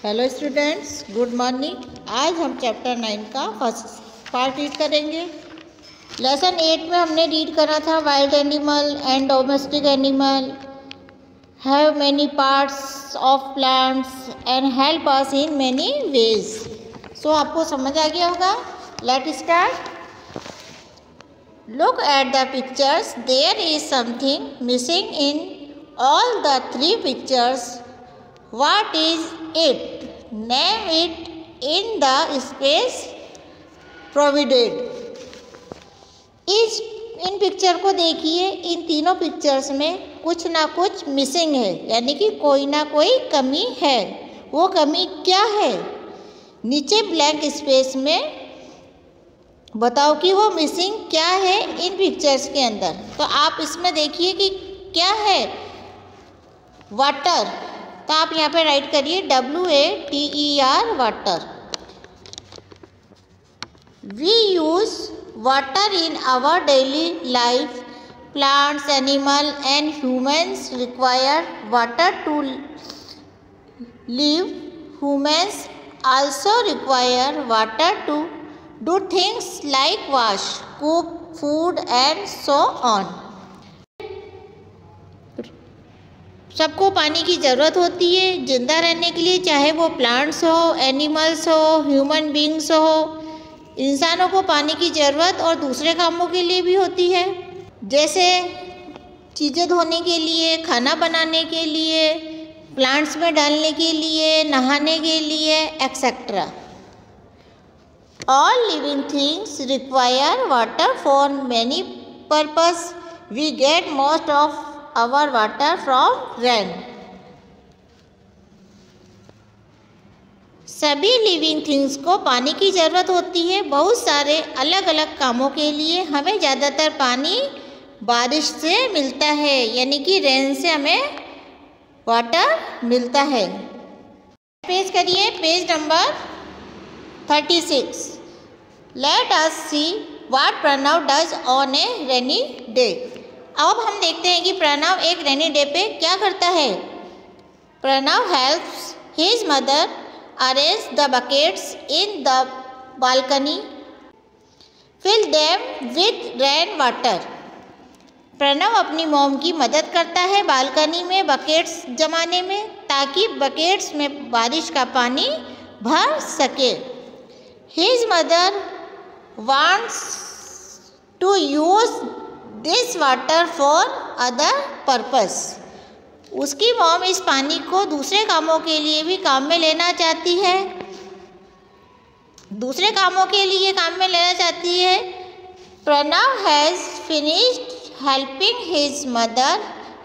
Hello students, good morning. आज हम chapter 9 का फर्स्ट पार्ट रीड करेंगे। लेसन 8 में हमने रीड करा था wild animal and domestic animal have many parts of plants and help us in many ways. So आपको समझ आ गया होगा। Let start. Look at the pictures, there is something missing in all the 3 pictures. What is it? Name it in the space provided. इन picture को देखिए। इन तीनों pictures में कुछ ना कुछ मिसिंग है, यानी कि कोई ना कोई कमी है। वो कमी क्या है? नीचे ब्लैंक स्पेस में बताओ कि वो मिसिंग क्या है इन पिक्चर्स के अंदर। तो आप इसमें देखिए कि क्या है। वाटर, तो आप यहाँ पे राइट करिए WATER water. We use water in our daily life. Plants, animal and humans require water to live. Humans also require water to do things like wash, cook food and so on. सबको पानी की ज़रूरत होती है जिंदा रहने के लिए, चाहे वो प्लांट्स हो, एनिमल्स हो, ह्यूमन बींग्स हो। इंसानों को पानी की ज़रूरत और दूसरे कामों के लिए भी होती है, जैसे चीज़ें धोने के लिए, खाना बनाने के लिए, प्लांट्स में डालने के लिए, नहाने के लिए, etcetera. All living things require water for many purpose. We get most of our water from rain. सभी लिविंग थिंग्स को पानी की ज़रूरत होती है बहुत सारे अलग अलग कामों के लिए। हमें ज़्यादातर पानी बारिश से मिलता है, यानी कि रेन से हमें वाटर मिलता है। पेज करिए, page number 36। Let us see what Pranav does on a rainy day. अब हम देखते हैं कि प्रणव एक रेनी डे पे क्या करता है। Pranav helps his mother arrange the buckets in the balcony, fill them with rain water. Pranav अपनी मॉम की मदद करता है बालकनी में बकेट्स जमाने में, ताकि बकेट्स में बारिश का पानी भर सके। His mother wants to use this water for other purpose. उसकी मॉम इस पानी को दूसरे कामों के लिए भी काम में लेना चाहती है, दूसरे कामों के लिए काम में लेना चाहती है। Pranav has finished helping his mother.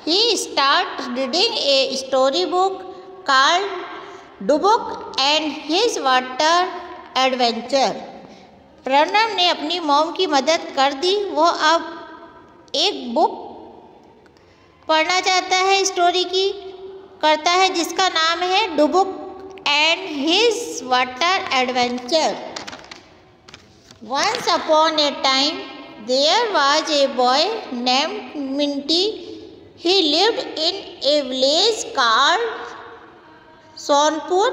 He start reading a story book called Dubuk and his water adventure. Pranav ने अपनी मॉम की मदद कर दी। वो अब एक बुक पढ़ना चाहता है, स्टोरी की करता है, जिसका नाम है Dubuk and his water adventure. Once upon a time there was a boy named Minty. He lived in a village called Sonpur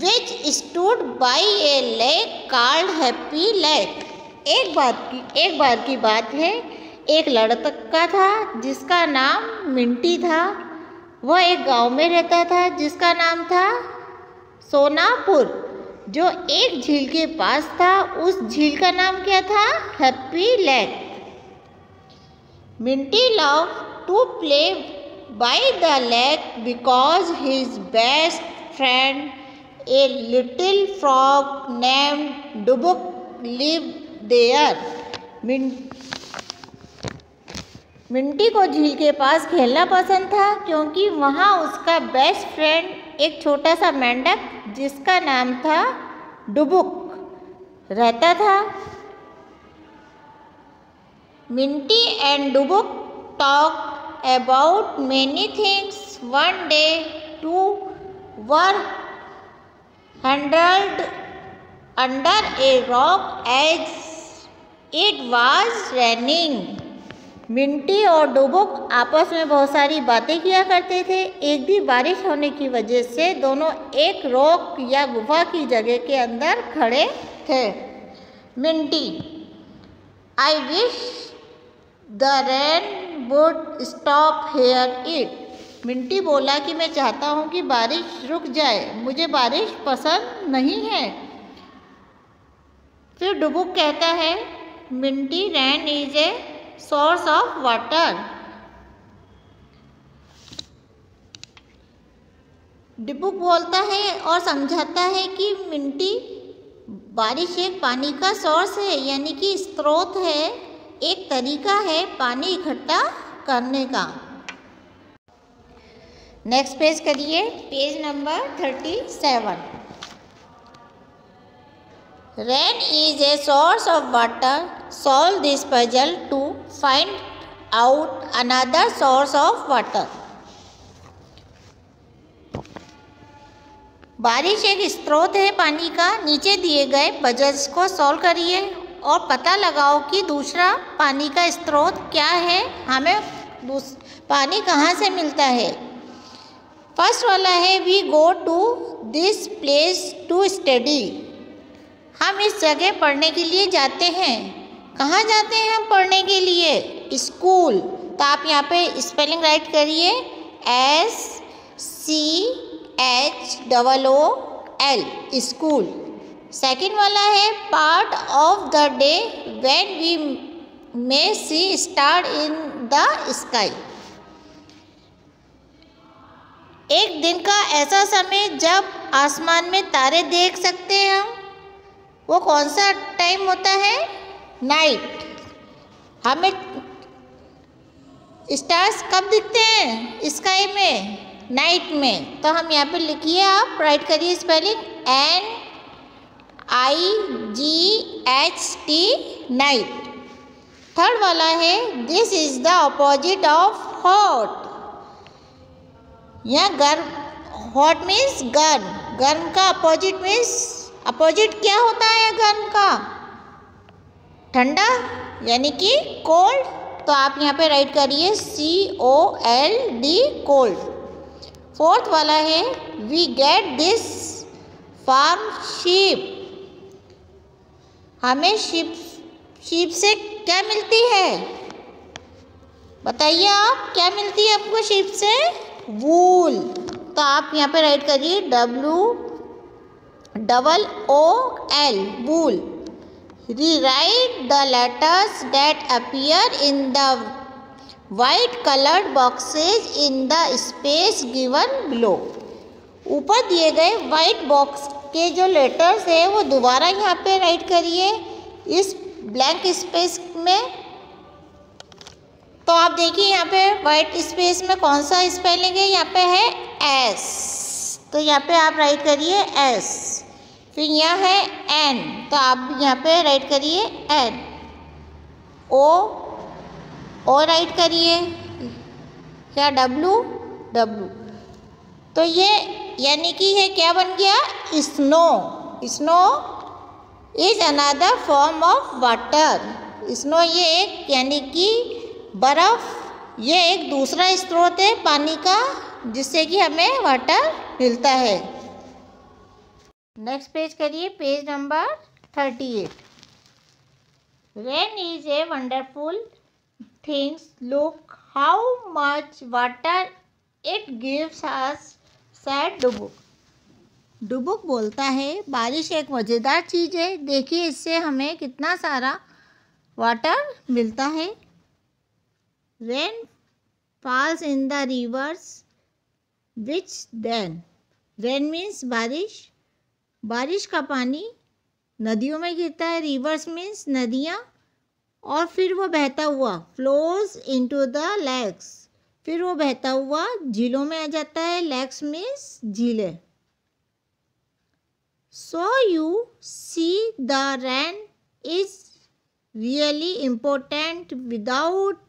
which stood by a lake called Happy Lake. एक बार की बात है, एक लड़का था जिसका नाम मिंटी था। वह एक गांव में रहता था जिसका नाम था सोनापुर, जो एक झील के पास था। उस झील का नाम क्या था? Happy Lake. Minty love to play by the lake because his best friend a little frog named Dubuk live there. Minty को झील के पास खेलना पसंद था, क्योंकि वहाँ उसका बेस्ट फ्रेंड एक छोटा सा मेंढक जिसका नाम था डुबुक रहता था। Minty and Dubuk talk about many things. One day two were huddled under a rock as it was raining. Minty और डुबुक आपस में बहुत सारी बातें किया करते थे। एक दिन बारिश होने की वजह से दोनों एक रॉक या गुफा की जगह के अंदर खड़े थे। Minty, I wish the rain would stop here it. Minty बोला कि मैं चाहता हूँ कि बारिश रुक जाए, मुझे बारिश पसंद नहीं है। फिर डुबुक कहता है, Minty, rain is a source of water. Dubuk बोलता है और समझाता है कि मिंटी, बारिश एक पानी का सोर्स है, यानी कि स्रोत है, एक तरीका है पानी इकट्ठा करने का। नेक्स्ट पेज करिए, page number 37। Rain is a source of water. Solve this puzzle to find out another source of water. बारिश एक स्रोत है पानी का। नीचे दिए गए पजल्स को सॉल्व करिए और पता लगाओ कि दूसरा पानी का स्रोत क्या है, हमें पानी कहाँ से मिलता है। फर्स्ट वाला है, we go to this place to study. हम इस जगह पढ़ने के लिए जाते हैं। कहाँ जाते हैं हम पढ़ने के लिए? स्कूल। तो आप यहाँ पे स्पेलिंग राइट करिए, SCHOOL, स्कूल। सेकंड वाला है, part of the day when we may see star in the sky. एक दिन का ऐसा समय जब आसमान में तारे देख सकते हैं हम, वो कौन सा टाइम होता है? नाइट। हमें स्टार्स कब दिखते हैं स्काई में? नाइट में। तो हम यहाँ पे लिखिए, आप राइट करिए स्पेलिंग NIGHT, नाइट। थर्ड वाला है, this is the opposite of hot. यहाँ गर्म, हॉट मीन्स गर्म, गर्म का अपोजिट मीन्स, अपोजिट क्या होता है गर्म का? ठंडा, यानी कि कोल्ड। तो आप यहाँ पे राइट करिए COLD, कोल्ड। फोर्थ वाला है, we get this from sheep. हमें शीप से क्या मिलती है? बताइए आप, क्या मिलती है आपको शीप से? वूल। तो आप यहाँ पे राइट करिए WOOL, wool. Rewrite the letters that appear in the white colored boxes in the space given below. ऊपर दिए गए वाइट बॉक्स के जो लेटर्स है वो दोबारा यहाँ पे राइट करिए इस ब्लैंक स्पेस में। तो आप देखिए यहाँ पे वाइट स्पेस में कौन सा स्पेलिंग है? यहाँ पे है S। तो यहाँ पे आप राइट करिए S। फिर यहाँ है N, तो आप यहाँ पे राइट करिए N। O राइट करिए, या W। तो ये यानी कि ये क्या बन गया? Snow. Snow is another form of water. Snow ये एक यानी कि बर्फ़, ये एक दूसरा स्रोत है पानी का जिससे कि हमें वाटर मिलता है। नेक्स्ट पेज करिए, page number 38। Rain is a wonderful things, look how much water it gives us, said Dubuk. Dubuk बोलता है, बारिश एक मज़ेदार चीज़ है, देखिए इससे हमें कितना सारा वाटर मिलता है। Rain falls in the rivers which then, rain means बारिश, बारिश का पानी नदियों में गिरता है। रिवर्स मीन्स नदियाँ, और फिर वो बहता हुआ फ्लोज इनटू द लेक्स, फिर वो बहता हुआ झीलों में आ जाता है। लेक्स मीन्स झीलें। So you see the rain is really important, without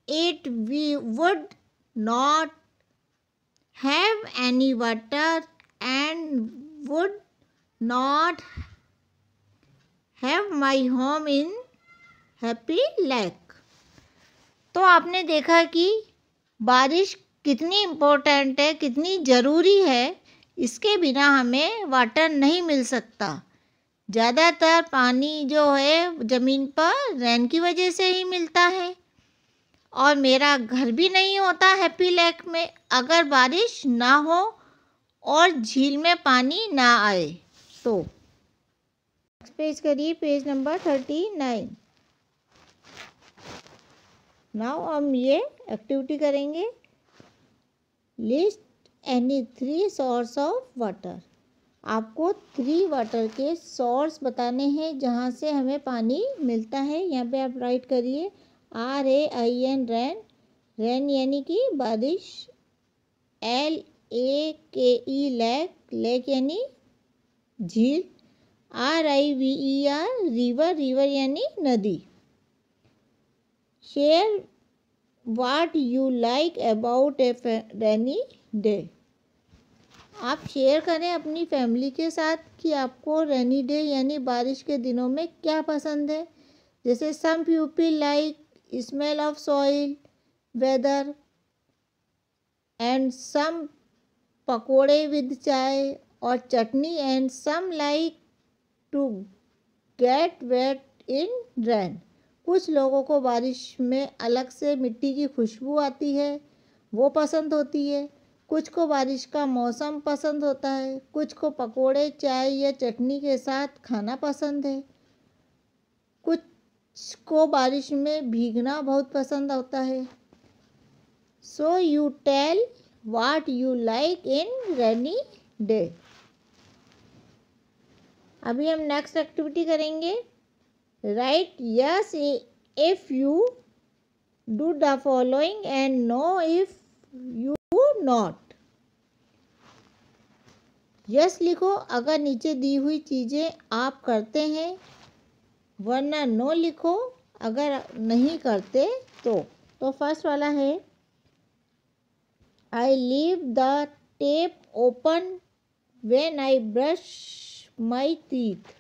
it we would not have any water and would not have my home in happy lake. तो आपने देखा कि बारिश कितनी इम्पोर्टेंट है, कितनी ज़रूरी है। इसके बिना हमें वाटर नहीं मिल सकता। ज़्यादातर पानी जो है ज़मीन पर रेन की वजह से ही मिलता है। और मेरा घर भी नहीं होता हैप्पी लेक में अगर बारिश ना हो और झील में पानी ना आए तो। पेज करिए, पेज नंबर 39। नाउ हम ये एक्टिविटी करेंगे। List any 3 source of water. आपको 3 वाटर के सोर्स बताने हैं जहाँ से हमें पानी मिलता है। यहाँ पे आप राइट करिए RAIN रैन। रैन यानी कि बारिश। LAKE lake. लेक यानी झील। RIVER river. रिवर यानी नदी। Share what you like about A rainy day. आप शेयर करें अपनी फैमिली के साथ कि आपको रेनी डे यानी बारिश के दिनों में क्या पसंद है। जैसे some people like smell of soil, weather and some pakode with chai और chutney and some like to get wet in rain. कुछ लोगों को बारिश में अलग से मिट्टी की खुशबू आती है, वो पसंद होती है। कुछ को बारिश का मौसम पसंद होता है। कुछ को पकोड़े, चाय या चटनी के साथ खाना पसंद है। कुछ को बारिश में भीगना बहुत पसंद होता है। So you tell what you like in rainy day. अभी हम नेक्स्ट एक्टिविटी करेंगे। Write yes if you do the following and no if you not. Yes लिखो अगर नीचे दी हुई चीज़ें आप करते हैं, वरना नो लिखो अगर नहीं करते तो फर्स्ट वाला है I leave the tape open when I brush my teeth.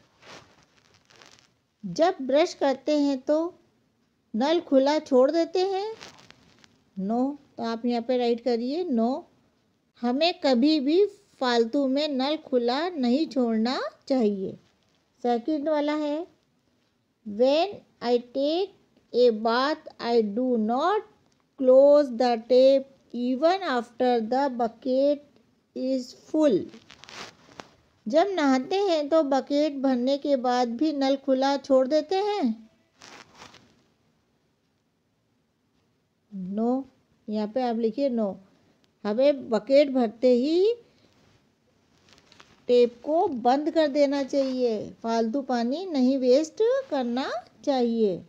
जब ब्रश करते हैं तो नल खुला छोड़ देते हैं। नो, तो आप यहाँ पे राइट करिए नो। हमें कभी भी फालतू में नल खुला नहीं छोड़ना चाहिए। सेकंड वाला है when I take a bath I do not close the tap even after the bucket is full. जब नहाते हैं तो बकेट भरने के बाद भी नल खुला छोड़ देते हैं। नो, यहाँ पे आप लिखिए नो। हमें बकेट भरते ही टेप को बंद कर देना चाहिए। फालतू पानी नहीं वेस्ट करना चाहिए।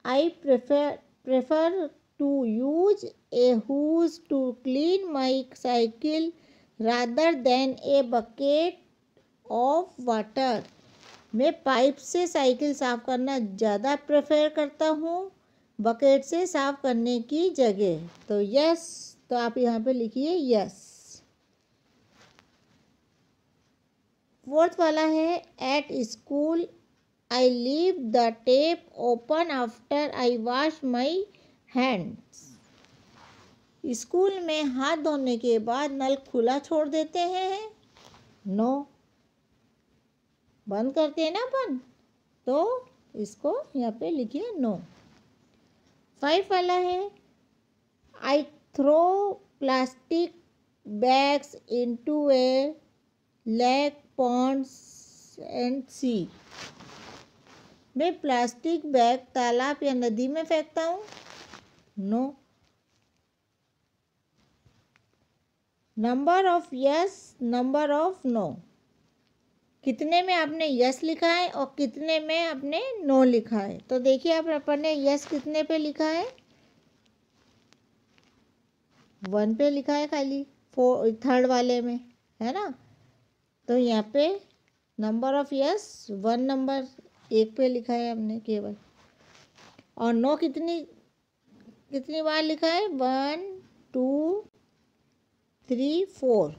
I prefer to use a hose to clean my cycle rather than a bucket of water। मैं पाइप से साइकिल साफ करना ज़्यादा प्रेफर करता हूँ बकेट से साफ करने की जगह। तो यस, तो आप यहाँ पे लिखिए यस। फोर्थ वाला है at school I leave the tape open after I wash my hands. School में हाथ धोने के बाद नल खुला छोड़ देते हैं। नो, बंद करते हैं ना अपन, तो इसको यहाँ पे लिखिए नो। 5 वाला है I throw plastic bags into a lake ponds and sea. मैं प्लास्टिक बैग तालाब या नदी में फेंकता हूँ। No. Number of yes, number of no. कितने में आपने यस लिखा है और कितने में आपने नो लिखा है। तो देखिए आप अपन ने यस कितने पे लिखा है, 1 पे लिखा है खाली, 3rd वाले में है ना। तो यहाँ पे नंबर ऑफ यस 1 नंबर 1 पे लिखा है हमने केवल। और नो कितनी बार लिखा है, 1 2 3 4।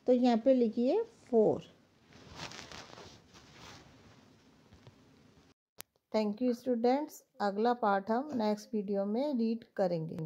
तो यहाँ पे लिखिए 4। Thank you students. अगला पार्ट हम नेक्स्ट वीडियो में रीड करेंगे।